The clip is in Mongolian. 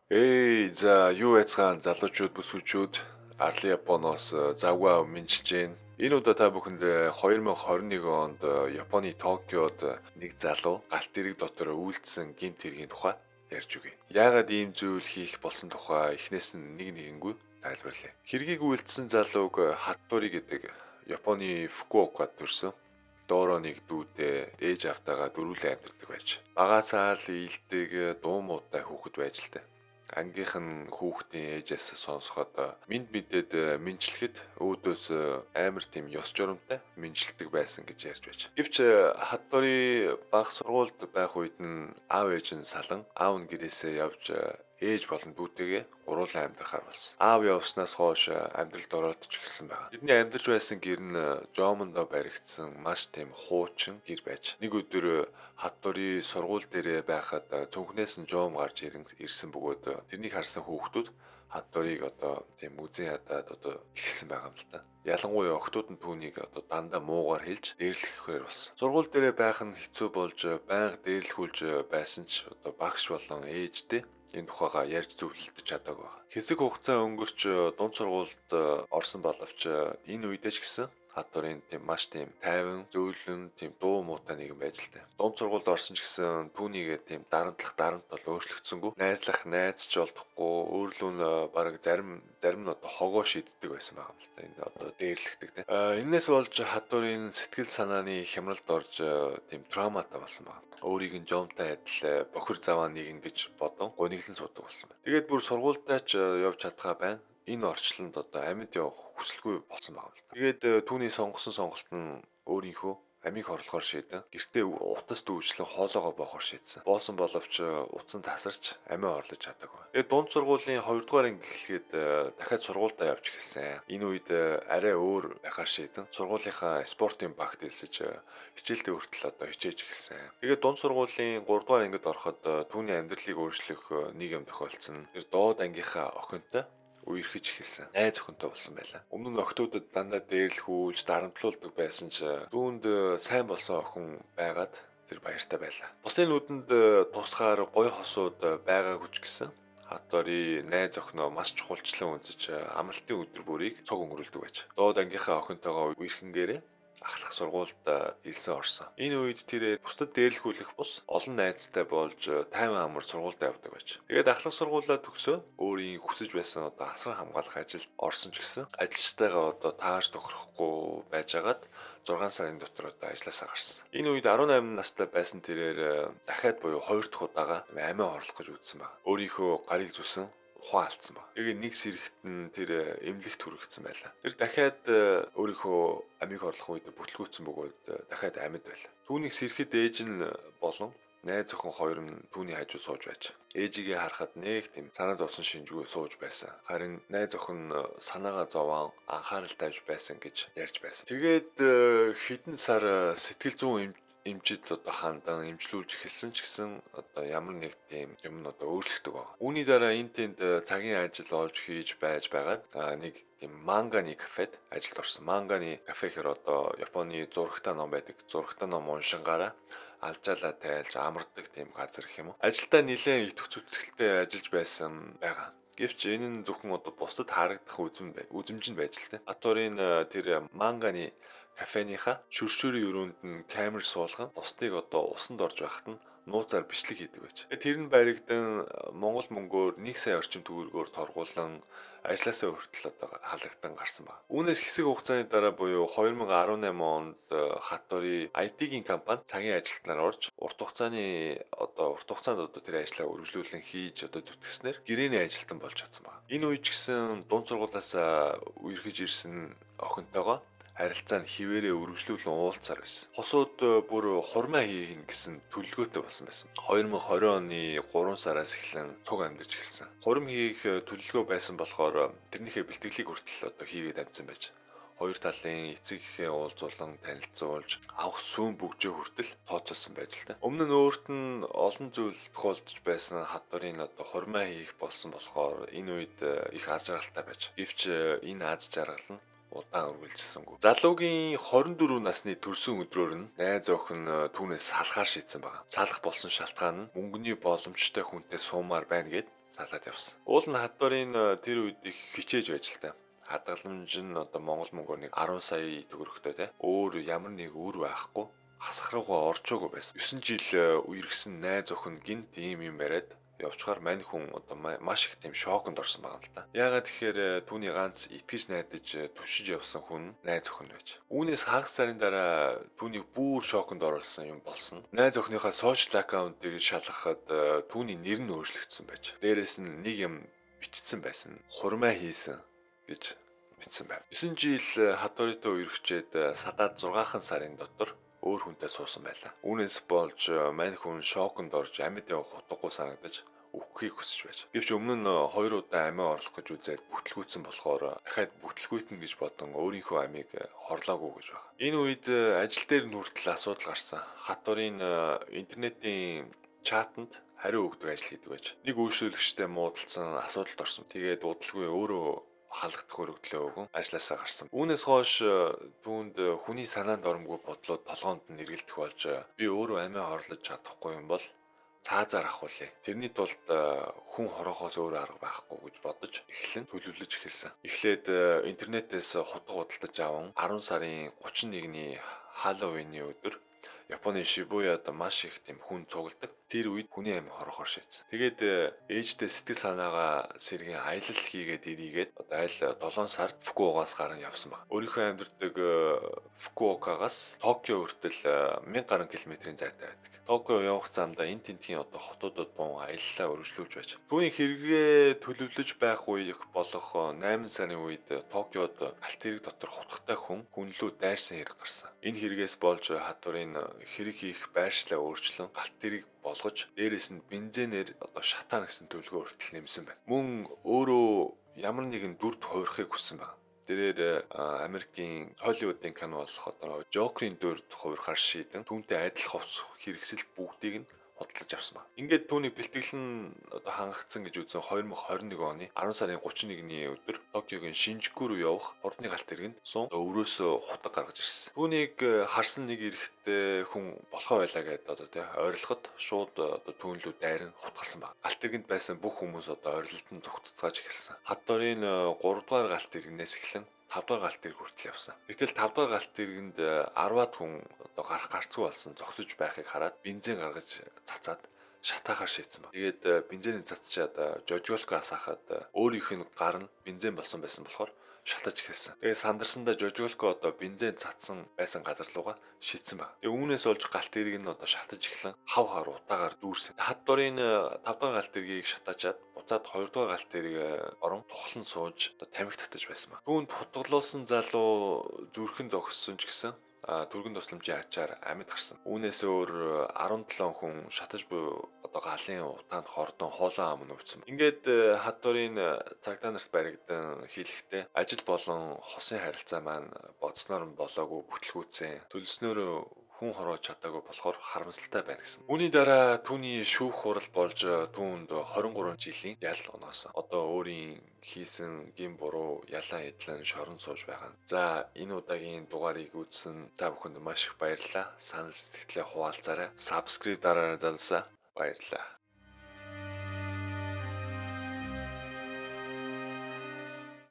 За юу байцгаана залуучууд бүсгүүчүүд Арлын Японоос завгүй мэдчилж байна. Энэ удаа та бүхэнд 2021 онд Японы Токиод нэг залуу галт тэрэг дотор үйлдсэн гэмт хэргийн тухай ярьж өгье. Яагаад ийм зүйл хийх болсон тухай эхнээс нь нэгэнгүй тайлбарлая. Хэргийг үйлдсэн залууг Хаттори гэдэг Японы Фукуокад төрсөн. Доороо нэг дүүдээ ээж автагаа дөрвөлэн амьдардаг байж. Багасаа л ийдэг дуу муутай хүүхэд байж л дээ. Ангийнх нь хүүхдийн ээжээс сонсоход мэд мэдээд мэнчлэхэд өөдөөс амар тийм ёс журамтай мэнжилдэг байсан гэж ярьж байж. Гэвч Хаттори бага сургуульд байх үед нь аав ээж нь салан аав нь гэрээсээ явж ээж болон дүүтэйгээ гуруулан амьдрахаар болсон. Аав явснаас хойш амьдралд ороод ч эхэлсэн байна. Тэдний амьдарч байсан гэр нь Жомондо баригдсан маш тийм хуучин гэр байж. Нэг өдөр Хаттори сургууль дээрээ байхад цүнхнээс нь Жом гарч ирсэн бөгөөд тэрнийг харсан хүүхдүүд Хатторийг одоо тийм үзэн ядаад одоо ихсэн байгаа юм л та. Ялангуяа охтууд нь түүнийг одоо дандаа муугаар хэлж дээрлэхээр болсон. Сургууль дээрээ байх нь хэцүү болж байнга дээрлэхүүлж байсан ч одоо багш болон ээжтэй энэ тухайга ярьж зөвлөлдөж чадаагүй байна. Хэсэг хугацаа өнгөрч дунд сургуульд орсон боловч энэ үедээ ч гэсэн Хатторын тийм маш тийм тайван, зөөлөн, тийм дуу муутай нэгэн байж л таа. Дунд сургуульд орсон ч гэсэн түүнийгээ тийм дарамт бол өөрчлөгдсөнгүй. Найзлах найз ч олдохгүй, өөрлөө нь бараг зарим нь одоо хогоо шийддэг байсан байгаа юм л та. Энэ одоо дээрлэгдэг тийм. Энээс болж Хатторын сэтгэл санааны хямралд орж тийм травматай болсон байна. Өөрийг нь Жомтой адил бохир заваа нэгэн гэж бодон гониглон суудаг болсон байна. Тэгээд бүр сургуультай ч явж чадхаа байна. Энэ орчлонд одоо амьд явах хүсэлгүй болсон байгаа юм л. Тэгээд түүний сонгосон сонголт нь өөрийнхөө амийг хорлохоор шийдэн. Гэртээ утас дүүжлэн хоолоогоо боохоор шийдсэн. Боосон боловч утсан тасарч амиа орлож чадаагүй. Тэгээд дунд сургуулийн 2 дугаар анги эхлэхэд дахиад сургуультай явж эхэлсэн. Энэ үед арай өөр байхаар шийдэн. Сургуулийнхаа спортын багт элсэж хичээлдээ хүртэл одоо хичээж эхэлсэн. Тэгээд дунд сургуулийн 3 дугаар ангид ороход түүний амьдралыг өөрчлөх нэг юм тохиолдсон. Тэр доод ангийнхаа охинтой үерхэж эхэлсэн. Найз охинтой болсон байлаа. Өмнө нь охтуудад дандаа дээрлэхүүлж дарамтлуулдаг байсан ч түүнд сайн болсон охин байгаад тэр баяртай байлаа. Бусдын нүдэнд тусгаар гоё хосууд байгаагүй ч гэсэн Хаттори найз охиноо маш чухалчлан үзэж амралтын өдөр бүрийг цог өнгөрүүлдэг байж. Доод ангийнхаа охинтойгоо үерхэнгээрээ ахлах сургуульд илсэн орсон. Энэ үед тэр бусдад дээрлэхүүлэх бус олон найзтай болж тайван амар сургуультай явдаг байж. Тэгээд ахлах сургуулаа төгсөө өөрийн хүсэж байсан одоо асар хамгаалах ажилд орсон ч гэсэн ажилчтайгаа одоо тааж тохирохгүй байжгаад 6 сарын дотор одоо ажилласаа гарсан. Энэ үед 18 настай байсан тэрээр дахиад буюу 2 дахь удаага амиа орлох гэж үзсэн байна. Өөрийнхөө гарыг зүсэн ухаан алдсан ба. Тэгээд нэг сэрэгт нь тэр эмнэлэгт хүрэгдсэн байлаа. Тэр дахиад өөрийнхөө амийг орлох үед бүтлгүүцсэн бөгөөд дахиад амьд байлаа. Түүнийг сэрэхэд ээж нь болон найз охин хоёр нь түүний хажуу сууж байж. Ээжигээ харахад нэг тийм санаа зовсон шинжгүй сууж байсан. Харин найз охин санаагаа зовоон анхаарал тавьж байсан гэж ярьж байсан. Тэгээд хэдэн сар сэтгэл зүйн эмчид одоо хандан эмчлүүлж эхэлсэн ч гэсэн одоо ямар нэг тийм юм нь одоо өөрчлөгдөг байна. Үүний дараа энэ тэнд цагийн ажил олж хийж байж байгаад нэг тийм манганы кафед ажилд орсон. Манганы кафе гэхэр одоо Японы зурагтай ном байдаг. Зурагтай ном уншингаараа алжаалаа тайлж амардаг тийм газар гэх юм уу. Ажилдаа нэлээд их төгсөлтөлтэй ажиллаж байсан байгаа. Гэвч энэ нь зөвхөн одоо бусдад харагдах үзмж нь байж л тээ. Хатторын тэр манганы кафеныхаа шүршүүрийн өрөөнд нь камер суулган бусдыг одоо усанд орж байхад нь нууцаар бичлэг хийдэг байж. Тэр нь баригдан Монгол мөнгөөр 1 сая орчим төгрөгөөр торгуулан ажлаасаа хүртэл одоо халагдсан гарсан байна. Үүнээс хэсэг хугацааны дараа буюу 2018 онд Хаттори IT-ийн компани цагийн ажилтнаар орж урт хугацаанд одоо тэр ажлаа үргэлжлүүлэн хийж одоо зүтгэснээр гэрээний ажилтан болж чадсан байна. Энэ үед ч гэсэн дунд сургуулиас үерхэж ирсэн охинтойгоо харилцаа нь хിവэрээ үргэлжлүүлэн уулзсаар байсан. Хосууд бүр хурмаа хийх гэсэн төлөвлөгөөтэй болсон байсан. 2020 оны 3 сараас эхлэн цуг амьдарч эхэлсэн. Хурим хийх төлөвлөгөө байсан болохоор тэрнийхээ бэлтгэлийг хүртэл одоо хийгээд амжсан байж. Хоёр талын эцэгийнхээ уулзуулан танилцуулж авах сүүн бүгжээ хүртэл тооцоолсон байж л та. Өмнө нь өөрт нь олон зүйл тохиолдож байсан Хатторын одоо хурмаа хийх болсон болохоор энэ үед их аз жаргалтай байж. Гэвч энэ аз жаргал нь удаан үргэлжилсэнгүй. Залуугийн 24 насны төрсөн өдрөөр нь найз охин түүнээс салахаар шийдсэн байна. Салах болсон шалтгаан нь мөнгөний боломжтой хүнтэй суумаар байна гэд салаад явсан. Уул нь хадварын тэр үед их хичээж байж л та. Хадгаламж нь одоо Монгол мөнгөөр нэг 10 сая төгрөгтэй те. Өөр ямар нэг үр байхгүй. Хасах руугаа орчоогүй байсан. 9 жил үерхсэн найз охин гинт ийм юм яриад явчгаар мань хүн одоо маш их тийм шоконд орсон байгаа юм л та. Яагаад тэгэхээр түүний ганц итгэж найдаж түшиж явсан хүн найз охин байж. Үүнээс хагас сарын дараа түүний бүр шоконд оруулсан юм болсон. Найз охиныхаа сошиал аккаунтыг шалгахад түүний нэр нь өөрчлөгдсөн байж. Дээрээс нь нэг юм бичсэн байсан. Хурмаа хийсэн гэж бичсэн байв. 9 жил хадвартай үерхчээд садаад 6 сарын дотор өөр хүнтэй суусан байлаа. Үүнээс болж мань хүн шоконд орж амьд явах утгагүй санагдаж үххийг хүсэж байж. Гэвч өмнө нь 2 удаа амиа орлох гэж үзээд бүтлгүүцсэн болохоор дахиад бүтлгүүтэн гэж бодон өөрийнхөө амийг хорлоогүй гэж байна. Энэ үед ажил дээр нь хүртэл асуудал гарсан. Хадварын интернетийн чатанд хариу өгдөг ажил хийдэг байж. Нэг үйлчлүүлэгчтэй муудалцсан асуудалд орсон. Тэгээд удалгүй өөрөө халагдах өргөдлөө өгөн ажилласаа гарсан. Үүнээс хойш түүнд хүний санаанд оромгүй бодлоод толгоонд нь эргэлдэх болж би өөрөө амиа хорлож чадахгүй юм бол цаазаар ахуулъя. Тэрний тулд хүн хороохоос өөр арга байхгүй гэж бодож эхлэн төлөвлөж эхэлсэн. Эхлээд интернетээс хутга худалдаж аван 10 сарын 31-ний Халлоуины өдөр Японы Шибуяд маш их тийм хүн цугладаг. Тэр үед хүний амь хорохоор шийдсэн. Тэгээд ээжтэй сэтгэл санаагаа сэргийн аялал хийгээд ирийгээд одоо айл 7 сард Фукуокаас гарan явсан баг. Өөрийнхөө амьдардаг Фукуокагаас Токио хүртэл 1000 гаруй километрийн зайтай байдаг. Токио явах замдаа энэ тентгийн одоо хотуудад бун аяллаа өргөжлүүлж байж. Түүний хэрэгээ төлөвлөж байх үеих болох 8 сарын үед Токиод галт хэрэг дотор хутгатай хүнлүү дайрсан хэрэг гарсан. Энэ хэрэгээс болж хадварын хэрэг хийх байршлаа өөрчлөн галт хэрэг болгож дээрээс нь бензинээр одоо шатаан гэсэн төлгөө хүртэл нэмсэн байна. Мөн өөрөө ямар нэгэн дүрд хувирахыг хүссэн байна. Тэрээр Америкийн Холливуудын кино болох одоо Жокерийн дүрд хувирахаар шийдэн түүнтэй адил хувцс хэрэгсэл бүгдийг нь худалдаж авсан байна. Ингээд түүний бэлтгэл нь одоо хангагдсан гэж үзэн 2021 оны 10 сарын 31-ний өдөр Токиогийн Шинжку руу явах хурдны галт тэргэнд сун өврөөсөө хутаг гаргаж ирсэн. Түүнийг харсан нэг эрэхтэй хүн болохоо байлаа гэдээ одоо тий ойрлоход шууд одоо түүнлүү дайран хутгалсан байна. Галт тэргэнд байсан бүх хүмүүс одоо ойрлолтон зүгтцгааж эхэлсэн. Хадварын 3 дугаар галт тэргнээс эхлэн 5 дугаар галт тэрэг хүртэл явсан. Гэтэл 5 дугаар галт тэрэгэнд 10-аад хүн одоо гарах гарцгүй болсон зогсож байхыг хараад бензин гаргаж цацаад шатаахаар шийдсэн ба. Тэгээд бензиний цацчаад жожголкоос хахад өөрийнх нь гар нь бензин болсон байсан болохоор шатаж эхэлсэн. Тэгээд сандарсандаа жожголко одоо бензин цацсан байсан газар руугаа шийдсэн ба. Тэгээд үүнээс олж галт тэрэг нь одоо шатаж эхлэн хав хар утаагаар дүүрсэн. Хадварын 5 дугаар галт тэрэгийг шатаачаад буцаад 2 дугаар галт тэрэг орон тухлан сууж одоо тамхи татаж байсан ба. Түүнд хутгалуулсан залуу зүрхэн зогссон ч гэсэн түргэн тусламжийн ачаар амьд гарсан. Үүнээс өөр 17 хүн шатаж буй одоо галын утаанд хордон хоолоо ам нөвцсөн. Ингээд хадварын цагдаа нарт баригдан хэлэхдээ ажил болон хосын харилцаа маань бодсноор нь болоогүй бүтлгүүцсэн. Төлснөөр хүн хороож чадаагүй болохоор харамсалтай байна гэсэн. Үүний дараа түүний шүүх хурал болж түүнд 23 жилийн ял оноосон. Одоо өөрийн хийсэн гин буруу ялан эдлэн шорон сууж байгаа. За энэ удаагийн дугаарыг үзсэн та бүхэнд маш их баярлалаа. Санал сэтгэлээ хуваалцаарай. Subscribe дараарай залуусаа. Баярлалаа.